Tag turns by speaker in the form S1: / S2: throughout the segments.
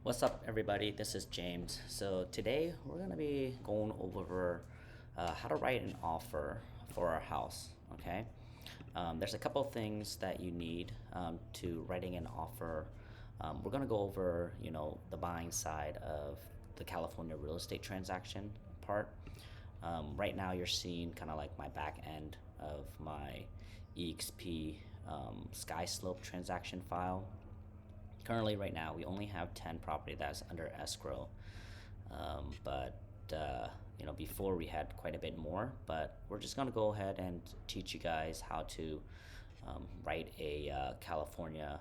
S1: What's up, everybody? This is James. So today we're going to be going over how to write an offer for our house. Okay, there's a couple things that you need to writing an offer. We're going to go over, the buying side of the California real estate transaction part. Right now, you're seeing kind of like my back end of my EXP Sky Slope transaction file. Currently, right now, we only have 10 property that's under escrow. But before we had quite a bit more. But we're just gonna go ahead and teach you guys how to write a California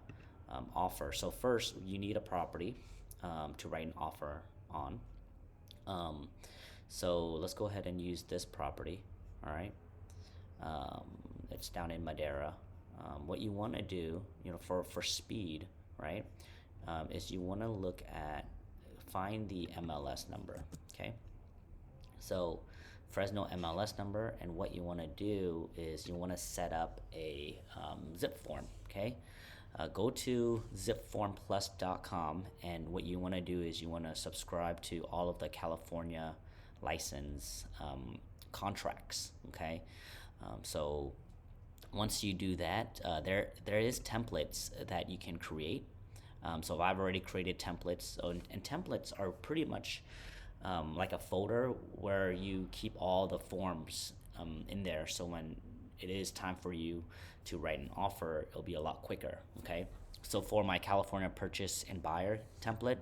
S1: offer. So first, you need a property to write an offer on. Um, so let's go ahead and use this property. All right. Um, it's down in Madera. What you want to do, for speed, right, is you want to find the MLS number. Okay. So Fresno MLS number, and what you want to do is you want to set up a zip form. Okay. Go to zipformplus.com, and what you want to do is you want to subscribe to all of the California license contracts. Okay. So once you do that, there is templates that you can create. So I've already created templates, and templates are pretty much like a folder where you keep all the forms in there. So when it is time for you to write an offer, it'll be a lot quicker. Okay. So for my California purchase and buyer template,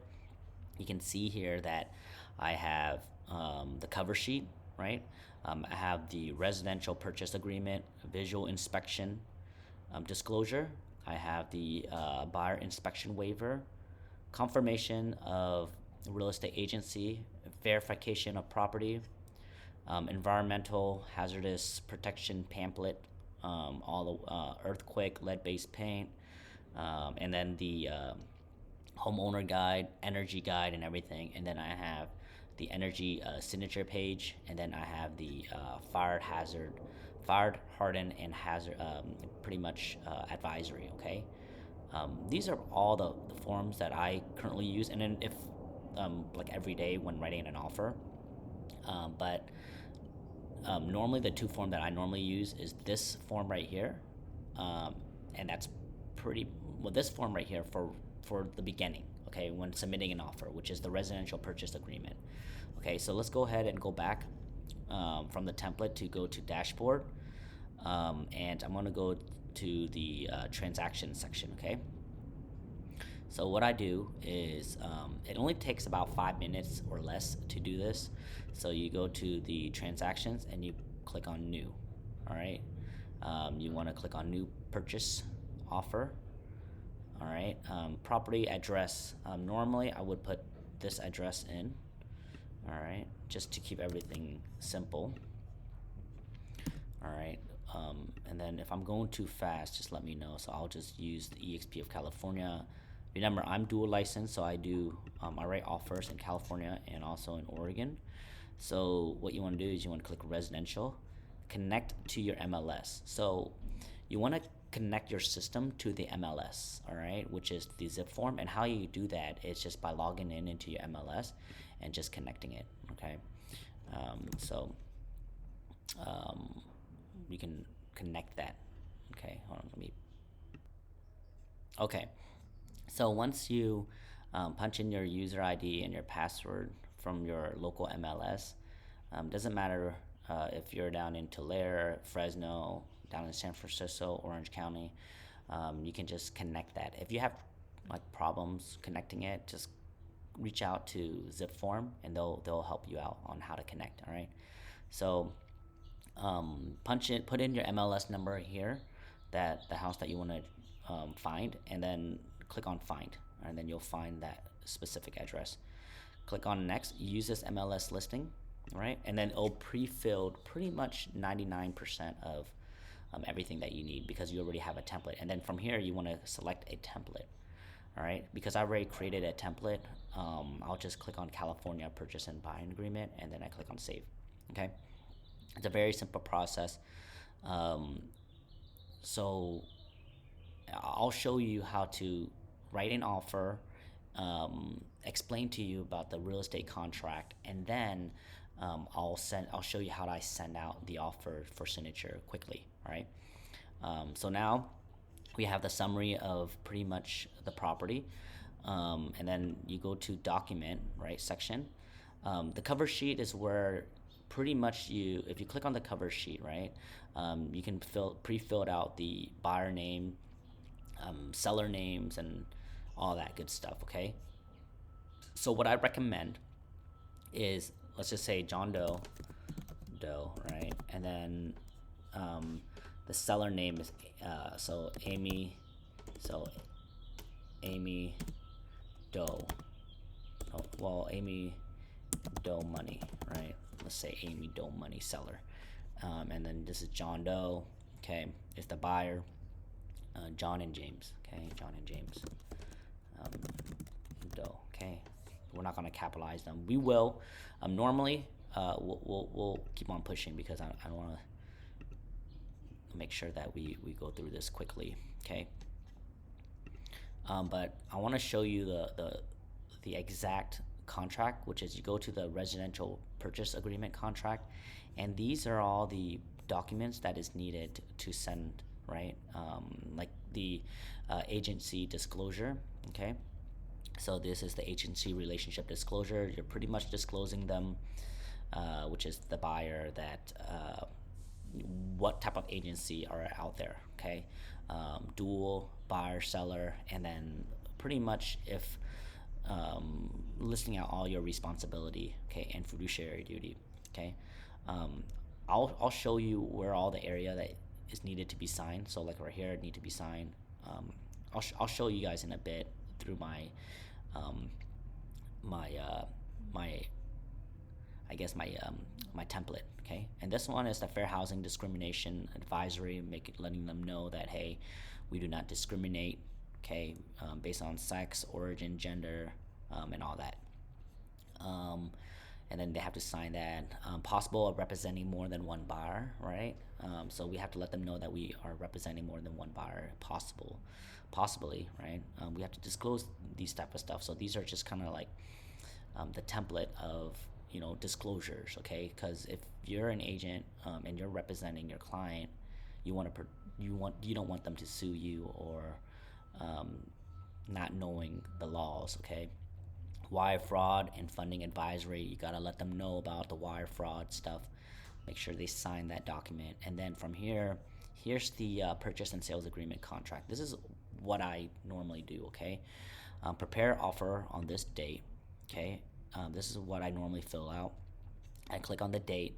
S1: you can see here that I have the cover sheet, right? I have the residential purchase agreement, visual inspection disclosure. I have the buyer inspection waiver, confirmation of real estate agency, verification of property, environmental hazardous protection pamphlet, all the earthquake, lead-based paint, and then the homeowner guide, energy guide, and everything. And then I have the energy signature page, and then I have the fire hardened and hazard, pretty much advisory. Okay, these are all the forms that I currently use, and then if like every day when writing an offer, but normally the two form that I normally use is this form right here, um, and that's pretty well. This form right here for the beginning, okay, when submitting an offer, which is the residential purchase agreement. Okay, so let's go ahead and go back from the template to go to dashboard, and I'm gonna go to the transaction section. Okay. So what I do is it only takes about 5 minutes or less to do this. So you go to the transactions and you click on new. All right. You want to click on new purchase offer. All right. Property address. Normally I would put this address in. All right. Just to keep everything simple. All right. And then if I'm going too fast, just let me know. So I'll just use the EXP of California. Remember, I'm dual licensed, so I write offers in California and also in Oregon. So what you want to do is you want to click residential, connect to your MLS. So you want to connect your system to the MLS, all right, which is the zip form. And how you do that is just by logging in into your MLS and just connecting it. Okay. So you can connect that. Okay, hold on, let me. Okay, so once you punch in your user ID and your password from your local MLS, doesn't matter if you're down in Tulare, Fresno, down in San Francisco, Orange County, you can just connect that. If you have like problems connecting it, just reach out to Zipform and they'll help you out on how to connect. All right, so put in your MLS number here, that the house that you want to find, and then click on find, and then you'll find that specific address. Click on next, use this MLS listing, right? And then it'll pre-filled pretty much 99% of everything that you need because you already have a template. And then from here, you want to select a template, all right? Because I already created a template, I'll just click on California purchase and buying agreement, and then I click on save, okay? It's a very simple process. Um, so I'll show you how to write an offer explain to you about the real estate contract, and then I'll show you how I send out the offer for signature quickly. All right. So now we have the summary of pretty much the property, and then you go to document, right, section. The cover sheet is where pretty much if you click on the cover sheet, right, you can pre-fill out the buyer name, seller names, and all that good stuff. Okay. So what I recommend is, let's just say John Doe, right, and then the seller name is so Amy Doe. Oh, well, Amy Doe Money, right? Let's say Amy Doe Money seller, and then this is John Doe. Okay, is the buyer. John and James. Okay, John and James. Doe. Okay, we're not gonna capitalize them. We will. Normally, we'll keep on pushing because I don't want to make sure that we go through this quickly. Okay. But I want to show you the exact contract, which is you go to the residential purchase agreement contract, and these are all the documents that is needed to send, right? Like the agency disclosure. Okay. So this is the agency relationship disclosure. You're pretty much disclosing them, which is the buyer, that what type of agency are out there. Okay. Dual buyer seller, and then pretty much if listing out all your responsibility, okay, and fiduciary duty. Okay. I'll show you where all the area that is needed to be signed. So like right here, it need to be signed. I'll show you guys in a bit through my my template. Okay, and this one is the Fair Housing Discrimination Advisory, letting them know that, hey, we do not discriminate, okay, based on sex, origin, gender, and all that. And then they have to sign that. Possible of representing more than one buyer, right? So we have to let them know that we are representing more than one buyer, possibly, right? We have to disclose these type of stuff. So these are just kind of like the template of disclosures, okay? Because if you're an agent and you're representing your client, you don't want them to sue you or not knowing the laws, okay? Wire fraud and funding advisory, you gotta let them know about the wire fraud stuff. Make sure they sign that document, and then from here's the purchase and sales agreement contract. This is what I normally do, okay? Prepare offer on this date, okay? This is what I normally fill out. I click on the date,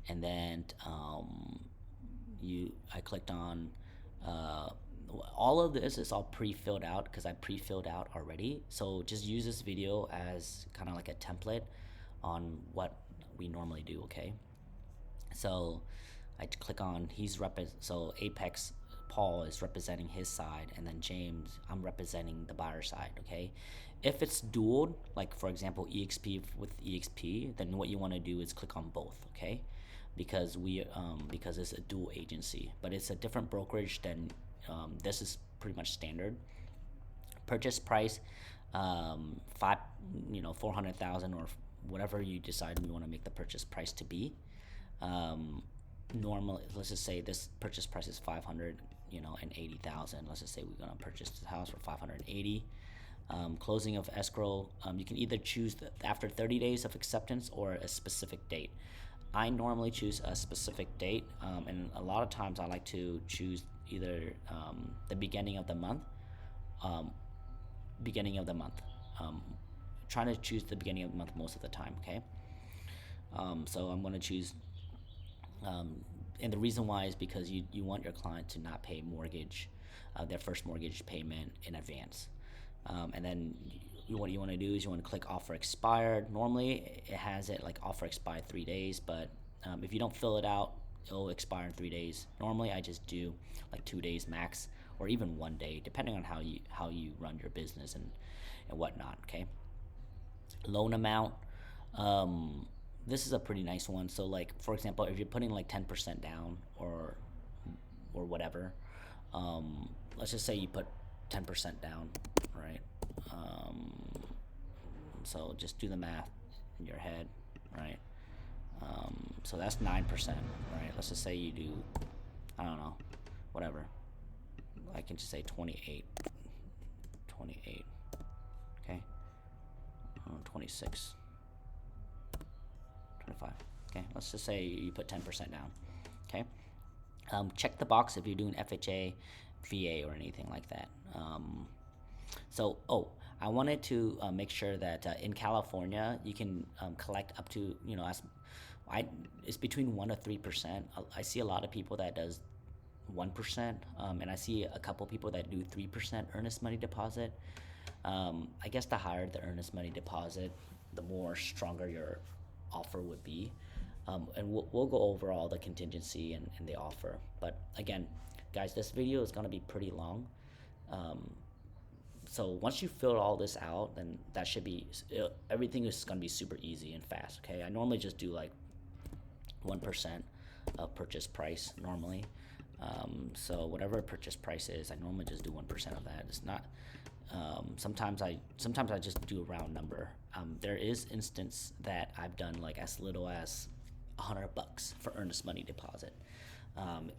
S1: and then I clicked on all of this is all pre-filled out because I pre-filled out already. So just use this video as kind of like a template on what we normally do, okay? So I click on so Apex Paul is representing his side, and then James, I'm representing the buyer side, okay? If it's dual, like for example EXP with EXP, then what you want to do is click on both, okay? Because because it's a dual agency, but it's a different brokerage than this is pretty much standard. Purchase price, 400,000 or whatever you decide you want to make the purchase price to be. Normally, let's just say this purchase price is 580,000. Let's just say we're gonna purchase the house for 580. Closing of escrow, you can either choose after 30 days of acceptance or a specific date. I normally choose a specific date, and a lot of times I like to choose either the beginning of the month. Trying to choose the beginning of the month most of the time, okay? So I'm going to choose, and the reason why is because you want your client to not pay their first mortgage payment in advance. And then what you want to do is you want to click offer expired. Normally it has it like offer expired 3 days, but if you don't fill it out, it'll expire in 3 days. Normally I just do like 2 days max, or even 1 day, depending on how you run your business and whatnot, okay? Loan amount, this is a pretty nice one. So like, for example, if you're putting like 10% down or whatever, let's just say you put 10% down, right? So just do the math in your head, right? So that's 9%, right? Let's just say you do, I don't know, whatever. I can just say 28, okay? 26, 25, okay? Let's just say you put 10% down, okay? Check the box if you're doing FHA, VA, or anything like that. I wanted to make sure that in California you can collect up to, it's between 1 to 3%. I see a lot of people that does 1%, and I see a couple people that do 3% earnest money deposit. I guess the higher the earnest money deposit, the more stronger your offer would be. And we'll go over all the contingency and the offer. But again, guys, this video is going to be pretty long. So once you fill all this out, then that should be, everything is going to be super easy and fast, okay? I normally just do like 1% of purchase price normally. So whatever purchase price is, I normally just do 1% of that. It's not, sometimes I just do a round number. There is instance that I've done like as little as $100 for earnest money deposit.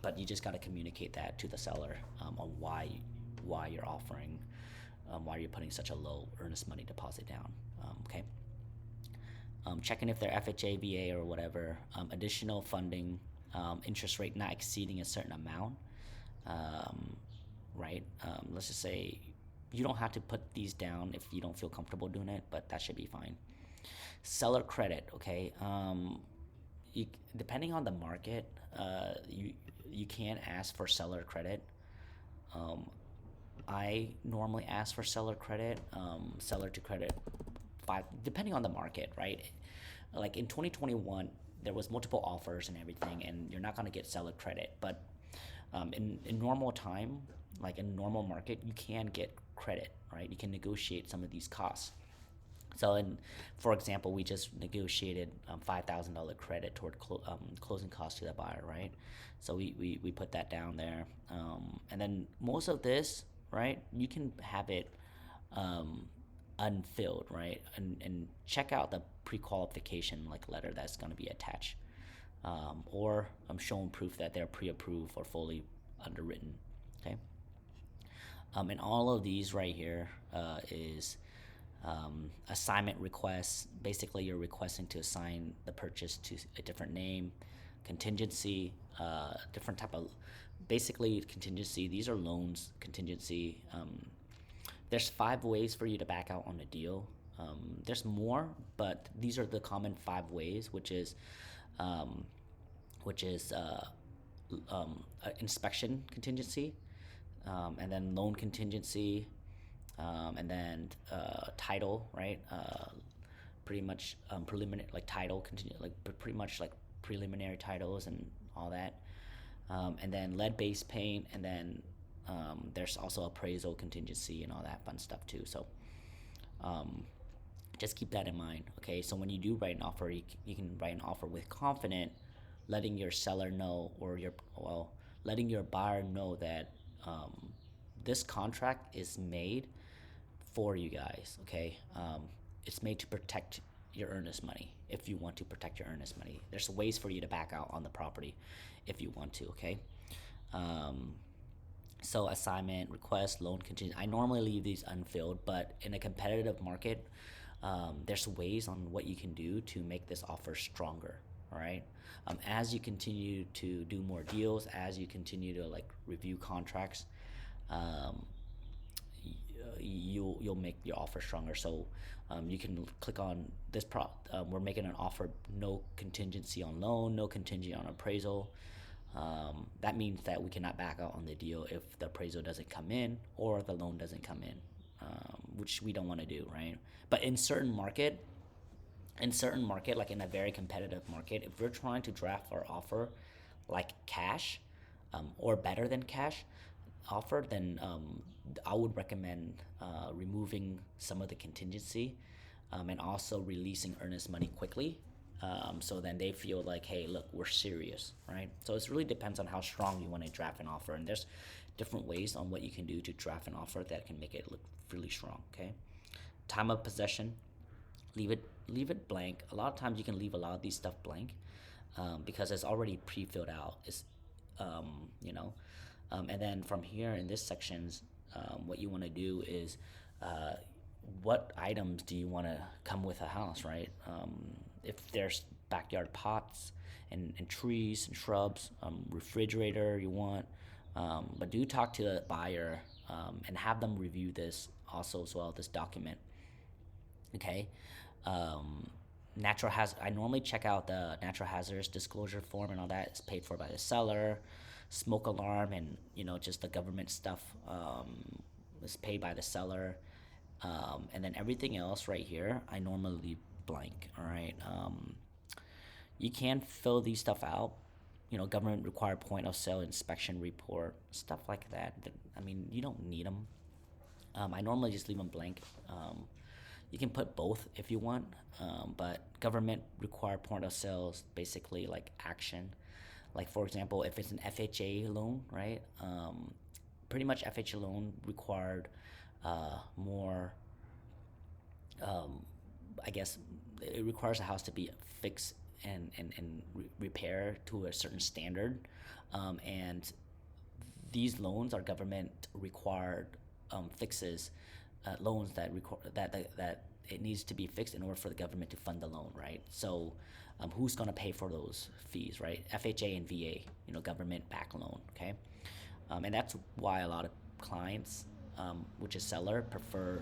S1: But you just got to communicate that to the seller on why you're offering, why you're putting such a low earnest money deposit down. Okay. Checking if they're FHA, VA, or whatever. Additional funding, interest rate not exceeding a certain amount. Right. Let's just say you don't have to put these down if you don't feel comfortable doing it, but that should be fine. Seller credit. Okay. Depending on the market, you can ask for seller credit. I normally ask for seller credit, seller to credit 5, depending on the market, right? Like in 2021, there was multiple offers and everything, and you're not gonna get seller credit. But in normal time, like in normal market, you can get credit, right? You can negotiate some of these costs. So, for example, we just negotiated $5,000 credit toward closing costs to the buyer, right? So we put that down there, and then most of this, right? You can have it unfilled, right? And check out the pre-qualification like letter that's going to be attached, or showing proof that they're pre-approved or fully underwritten. Okay. And all of these right here is assignment requests. Basically, you're requesting to assign the purchase to a different name. Contingency, different type of, basically contingency. These are loans contingency. There's 5 ways for you to back out on a deal. There's more, but these are the common 5 ways, which is inspection contingency, and then loan contingency, and then title, right? Pretty much preliminary, like title, like pretty much like preliminary titles and all that, and then lead-based paint, and then there's also appraisal contingency and all that fun stuff too. So just keep that in mind, okay? So when you do write an offer, you can write an offer with confidence, letting your seller know, or letting your buyer know that this contract is made for you guys, okay? It's made to protect your earnest money. If you want to protect your earnest money, there's ways for you to back out on the property if you want to, okay? So assignment, request, loan contingent. I normally leave these unfilled, but in a competitive market, there's ways on what you can do to make this offer stronger, all right? As you continue to do more deals, as you continue to like review contracts, you'll make your offer stronger. So you can click on this we're making an offer, no contingency on loan, no contingency on appraisal. That means that we cannot back out on the deal if the appraisal doesn't come in or the loan doesn't come in, which we don't want to do, right? But in certain market, like in a very competitive market, if we're trying to draft our offer like cash, or better than cash offer, then I would recommend removing some of the contingency, and also releasing earnest money quickly, so then they feel like, hey, look, we're serious, right? So it really depends on how strong you want to draft an offer, and there's different ways on what you can do to draft an offer that can make it look really strong, okay? Time of possession. leave it blank. A lot of times you can leave a lot of these stuff blank, because it's already pre-filled out. It's you know, and then from here in this sections, what you want to do is, uh, what items do you want to come with a house, right? If there's backyard pots and trees and shrubs, refrigerator you want, but do talk to the buyer, and have them review this also as well, this document. Okay. Um, natural has I normally check out the natural hazards disclosure form and all that. It's paid for by the seller. Smoke alarm and just the government stuff, is paid by the seller. And then everything else right here I normally leave blank. All right. You can fill these stuff out. Government required point of sale inspection report, stuff like that. I mean, you don't need them. I normally just leave them blank. You can put both if you want, but government required point of sales basically like action. Like for example, if it's an FHA loan, right? Pretty much FHA loan required more. I guess it requires a house to be fixed and repair to a certain standard, and these loans are government required fixes, loans that require that it needs to be fixed in order for the government to fund the loan, right? So, who's going to pay for those fees, right? FHA and VA, government back loan, okay, and that's why a lot of clients, which is seller, prefer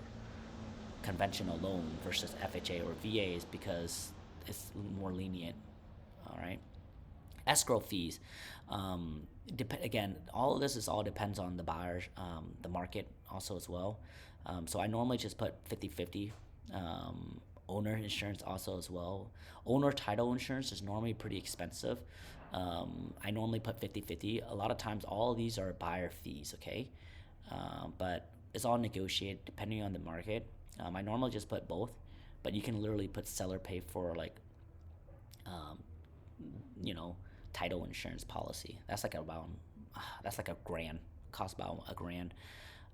S1: conventional loan versus FHA or VAs because it's more lenient. All right. Escrow fees. Again, all of this is all depends on the buyers, the market also as well. So I normally just put 50-50. Owner insurance also as well. Owner title insurance is normally pretty expensive. I normally put 50-50. A lot of times all of these are buyer fees, okay? But it's all negotiated depending on the market. I normally just put both, but you can literally put seller pay for like, um, you know, title insurance policy. That's like a grand, cost about a grand.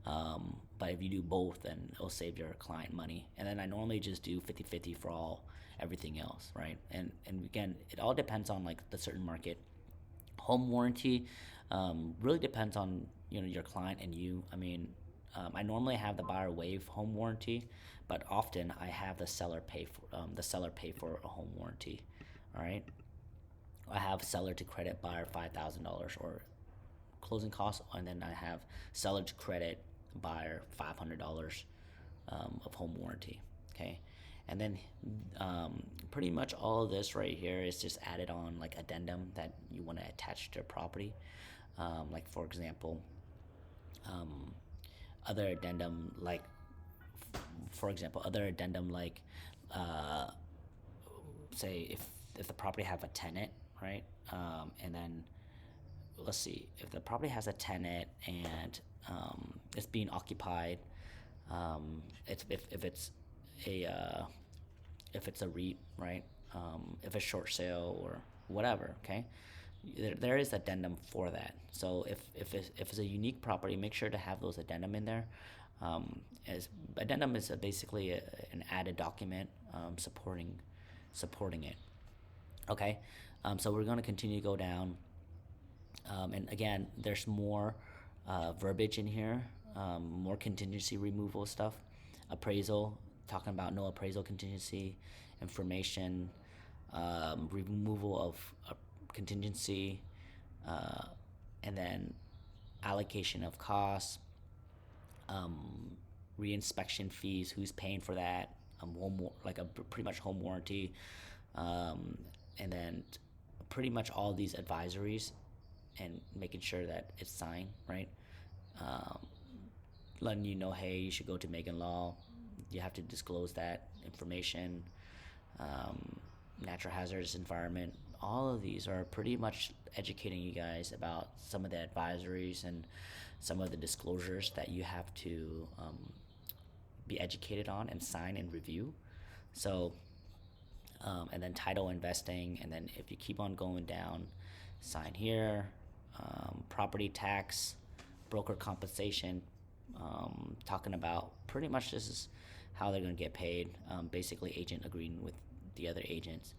S1: But if you do both, then it'll save your client money. And then I normally just do 50-50 for everything else, right? And again, it all depends on like the certain market. Home warranty, really depends on your client and you. I mean, I normally have the buyer waive home warranty, but often I have the seller pay for a home warranty. All right, I have seller to credit buyer $5,000 or closing costs, and then I have seller to credit buyer $500, of home warranty. Okay, and then, pretty much all of this right here is just added on like addendum that you want to attach to your property. Like for example, um, other addendum like other addendum like, uh, say if the property have a tenant, right? And then let's see, if the property has a tenant and, it's being occupied, if it's a if it's a REIT, right? If it's short sale or whatever, okay? There is addendum for that. So if it's a unique property, make sure to have those addendum in there. As addendum is basically an added document, supporting it. Okay, so we're going to continue to go down, and again, there's more, verbiage in here, more contingency removal stuff, appraisal, talking about no appraisal contingency, information, removal of contingency, uh, and then allocation of costs, um, reinspection fees, who's paying for that, like a pretty much home warranty, um, and then pretty much all these advisories and making sure that it's signed, right? Um, Letting you know, hey, you should go to Megan Law. You have to disclose that information. Um, Natural hazardous environment. All of these are pretty much educating you guys about some of the advisories and some of the disclosures that you have to, be educated on and sign and review. So, and then title investing, and then if you keep on going down, sign here, property tax, broker compensation, talking about pretty much this is how they're going to get paid, basically agent agreeing with the other agents.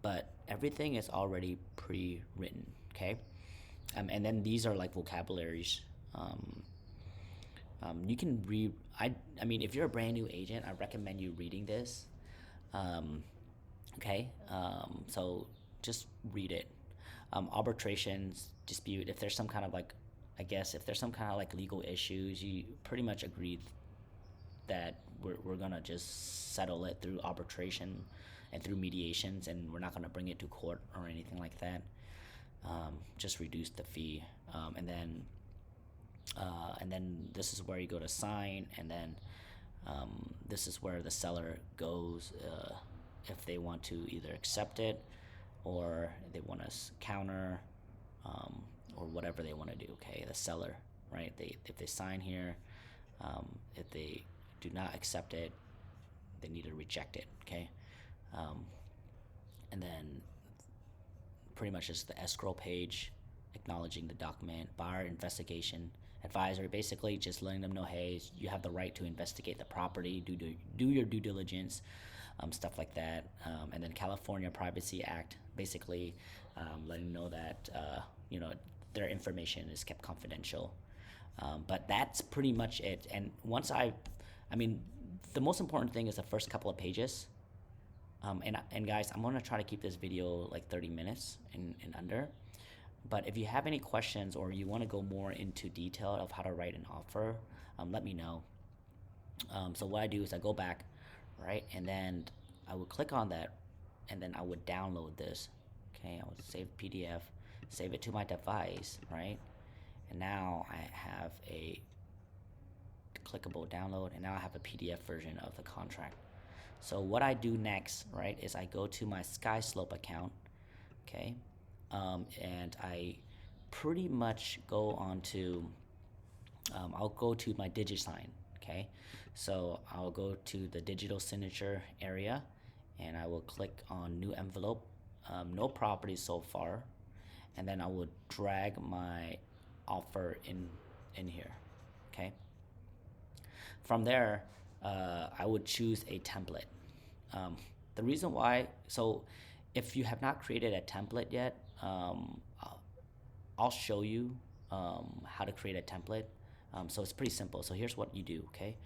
S1: But everything is already pre-written, okay? And then these are like vocabularies. You can read. I mean, if you're a brand new agent, I recommend you reading this. Um, okay, so just read it. Arbitrations, dispute. If there's some kind of like, I guess if there's some kind of like legal issues, you pretty much agree that we're gonna just settle it through arbitration and through mediations, and we're not gonna bring it to court or anything like that. Just reduce the fee, and then this is where you go to sign, and then this is where the seller goes if they want to either accept it or they want to counter, or whatever they want to do. Okay, the seller, right? If they sign here, if they do not accept it, they need to reject it. Okay, and then pretty much just the escrow page, acknowledging the document, buyer investigation advisory, basically just letting them know, hey, you have the right to investigate the property, do your due diligence, stuff like that. And then California Privacy Act, basically letting know that their information is kept confidential. But that's pretty much it. And I mean, the most important thing is the first couple of pages. And guys, I'm gonna try to keep this video like 30 minutes and under. But if you have any questions or you want to go more into detail of how to write an offer, let me know. So what I do is I go back, right, and then I would click on that, and then I would download this. Okay, I would save PDF, save it to my device, right, and now I have a clickable download, and now I have a PDF version of the contract. So what I do next, right, is I go to my SkySlope account, okay, and I pretty much go on to, I'll go to my DigiSign, okay? So I'll go to the digital signature area, and I will click on new envelope, no properties so far, and then I will drag my offer in here, okay? From there, I would choose a template. The reason why, so if you have not created a template yet, I'll show you how to create a template. So it's pretty simple. So here's what you do, okay?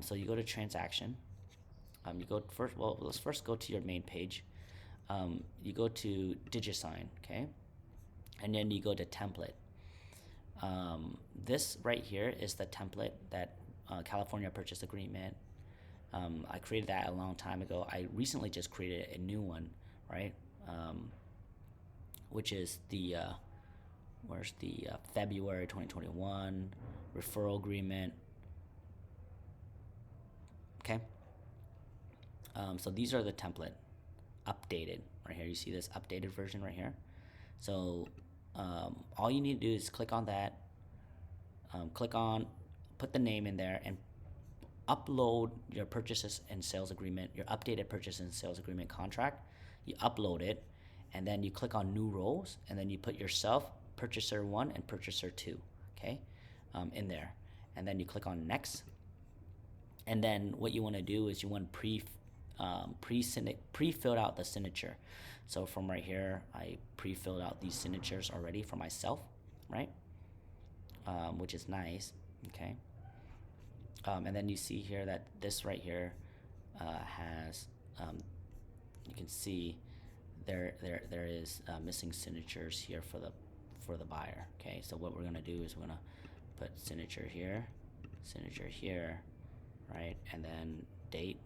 S1: So you go to transaction. You go first. Well, let's first go to your main page. You go to DigiSign, okay? And then you go to template. This right here is the template that California Purchase Agreement. I created that a long time ago. I recently just created a new one, right? Which is the where's the February 2021 referral agreement. Okay. So these are the template updated right here. You see this updated version right here. So all you need to do is click on that. Put the name in there, and upload your purchases and sales agreement, your updated purchase and sales agreement contract. You upload it, and then you click on new roles, and then you put yourself, purchaser 1 and purchaser 2, okay, in there. And then you click on next. And then what you want to do is you want to pre-filled out the signature. So from right here, I pre-filled out these signatures already for myself, right? Which is nice, okay. And then you see here that this right here has, you can see there is missing signatures here for the buyer. Okay, so what we're gonna do is we're gonna put signature here, right, and then date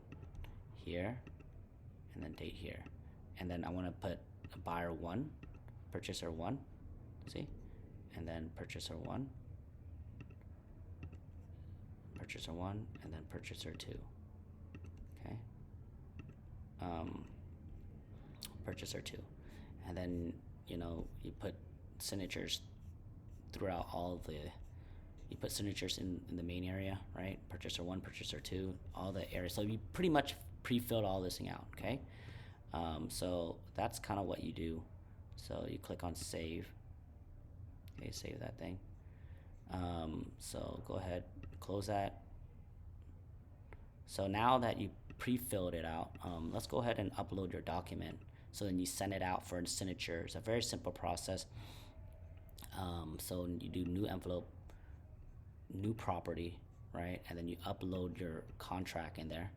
S1: here, and then date here, and then I want to put a buyer 1, purchaser 1, see, and then purchaser 1, and then purchaser 2, okay, purchaser 2, and then you put signatures throughout you put signatures in the main area, right? Purchaser 1, purchaser 2, all the areas. So you pretty much pre-filled all this thing out, okay? So that's kind of what you do. So you click on save. Okay, save that thing. So go ahead, close that. So now that you pre-filled it out, let's go ahead and upload your document. So then you send it out for a signature. It's a very simple process. So you do new envelope, new property, right? And then you upload your contract in there.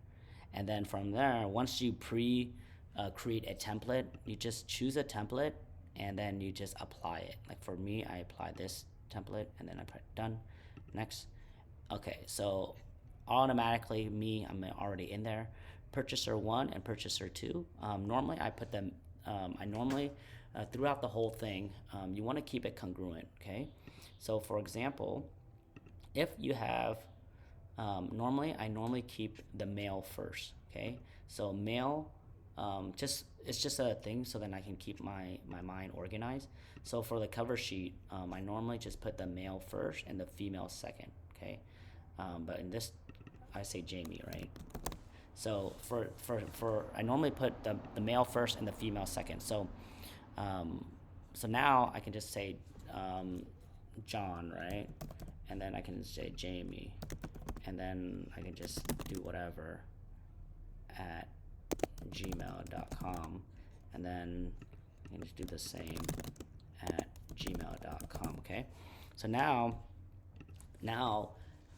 S1: And then from there, once you create a template, you just choose a template and then you just apply it. Like for me, I apply this template and then I put done, next. Okay, so automatically I'm already in there. Purchaser 1 and purchaser 2. Normally I put them, I normally, throughout the whole thing, you want to keep it congruent, okay? So for example, if you have, I normally keep the male first, okay? So male, it's just a thing so then I can keep my mind organized. So for the cover sheet, I normally just put the male first and the female second, okay? But in this, I say Jamie, right? So for I normally put the male first and the female second. So so now I can just say John, right? And then I can say Jamie, and then I can just do whatever at gmail.com, and then I can just do the same at gmail.com. Okay, so now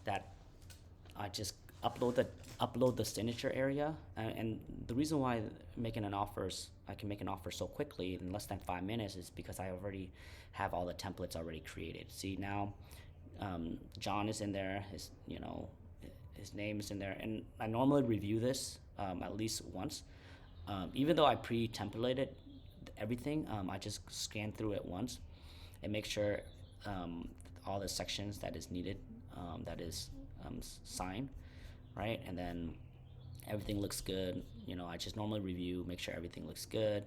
S1: that I just upload the signature area, and the reason why I can make an offer so quickly in less than 5 minutes is because I already have all the templates already created. See now, John is in there. His name is in there, and I normally review this at least once. Even though I pre-templated everything, I just scan through it once and make sure all the sections that is needed, that is signed, right? And then everything looks good. I just normally review, make sure everything looks good,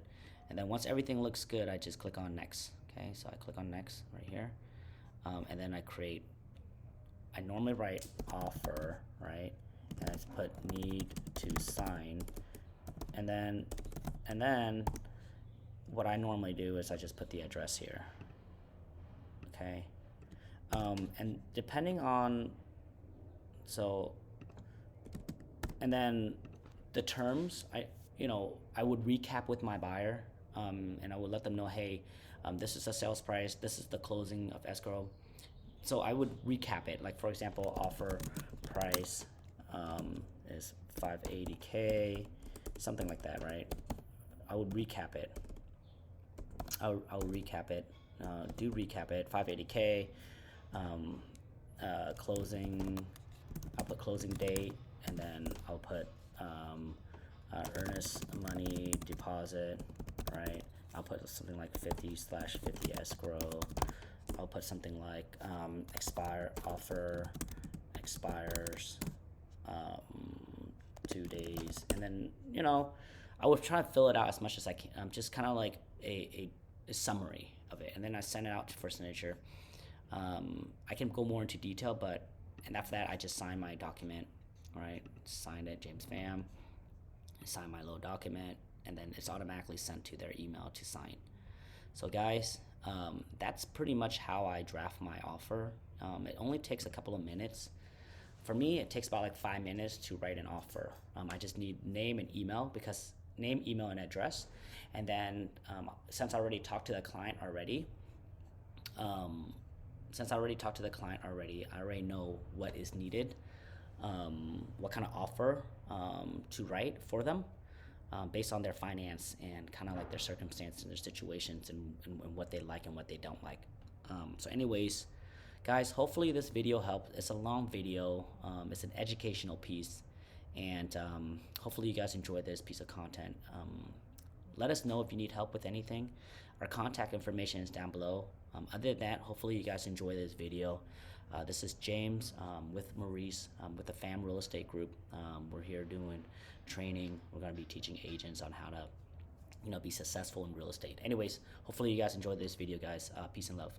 S1: and then once everything looks good, I just click on next. Okay, so I click on next right here, and then I normally write offer, right? And I put need to sign, and then what I normally do is I just put the address here. Okay, and depending on and then the terms, I would recap with my buyer, and I would let them know, hey, this is the sales price, this is the closing of escrow. So I would recap it, like for example, offer price is $580K, something like that, right? I would recap it. I'll recap it. Do recap it. $580K. Closing. I'll put closing date, and then I'll put earnest money deposit, right? I'll put something like 50/50 escrow. I'll put something like offer expires 2 days, and then I would try to fill it out as much as I can, just kind of like a summary of it, and then I send it out for signature. I can go more into detail, and after that I just sign my document, right? Signed it, James Pham. I sign my little document, and then it's automatically sent to their email to sign. So guys, that's pretty much how I draft my offer. It only takes a couple of minutes. For me, it takes about like 5 minutes to write an offer. I just need name and email, because name, email, and address. And then since I already talked to the client already, I already know what is needed, what kind of offer to write for them, based on their finance and kind of like their circumstance and their situations, and what they like and what they don't like. So anyways, guys, hopefully this video helped. It's a long video. It's an educational piece, and hopefully you guys enjoy this piece of content. Let us know if you need help with anything. Our contact information is down below. Other than that, hopefully you guys enjoy this video. This is James with Maurice with the Pham Real Estate Group. We're here doing training. We're going to be teaching agents on how to be successful in real estate. Anyways, hopefully you guys enjoyed this video, guys. Peace and love.